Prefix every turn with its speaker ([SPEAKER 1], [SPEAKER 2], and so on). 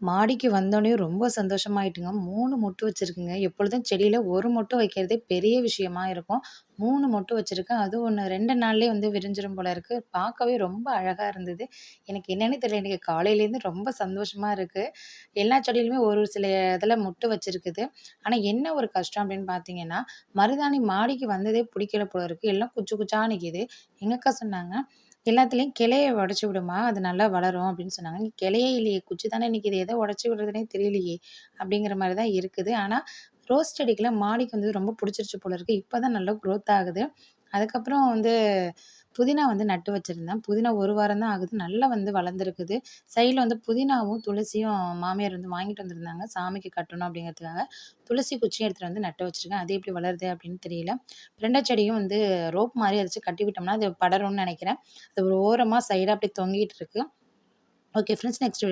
[SPEAKER 1] மாடிக்கு வந்தோனே ரொம்ப சந்தோஷமாயிட்டுங்க. 3 மொட்டு வச்சிருக்குங்க. எப்பொழுதும் செடியில 1 மொட்டு வைக்கிறதே பெரிய விஷயமா இருக்கும். 3 மொட்டு வச்சிருக்கேன். அதுவும் ஒண்ணு 2 நாள்லயே வந்து விரிஞ்சிரும் போல இருக்கு. பார்க்கவே ரொம்ப அழகா இருந்தது. எனக்கு என்னன்னே தெரியல. இன்னைக்கு காலையிலேருந்து ரொம்ப சந்தோஷமா இருக்கு. எல்லா செடியிலுமே ஒரு சில இதில மொட்டு வச்சிருக்குது. ஆனா என்ன ஒரு கஷ்டம் அப்படின்னு பார்த்தீங்கன்னா, மருதாணி மாடிக்கு வந்ததே பிடிக்கல போல இருக்கு. எல்லாம் குச்சு குச்சா நிக்குது. எங்க அக்கா சொன்னாங்க, "எல்லாத்துலயும் கிளைய உடைச்சு விடுமா, அது நல்லா வளரும்" அப்படின்னு சொன்னாங்க. இங்க கிளையே இல்லையே, குச்சி தானே நிக்குது. எத உடைச்சு விடுறதுன்னே தெரியலையே! அப்படிங்கிற மாரி தான் இருக்குது. ஆனா, ரோஸ் செடிக்குலாம் மாடிக்கு வந்தது ரொம்ப புடிச்சிருச்சு போல இருக்கு. இப்ப தான் நல்லா குரோத் ஆகுது. அதுக்கப்புறம் வந்து புதினா வந்து நட்டு வச்சிருந்தேன். புதினா 1 வாரம் தான் ஆகுது. நல்லா வந்து வளர்ந்துருக்குது. சைட்ல வந்து புதினாவும், துளசியும் மாமியார் வந்து வாங்கிட்டு வந்திருந்தாங்க. சாமிக்கு கட்டணும் அப்படிங்கிறதுக்காக. துளசி குச்சியும் எடுத்துட்டு வந்து நட்டு வச்சிருக்கேன். அது எப்படி வளருது அப்படின்னு தெரியல. பிரண்ட செடியும் வந்து ரோப் மாரி எதாச்சும் கட்டி விட்டோம்னா, அது படரும்னு நெனைக்கிறேன். அது ஒரு ஓரமா சைடா அப்படியே தொங்கிட்டு இருக்கு. ஓகே ஃப்ரெண்ட்ஸ் நெக்ஸ்ட் வீடியோல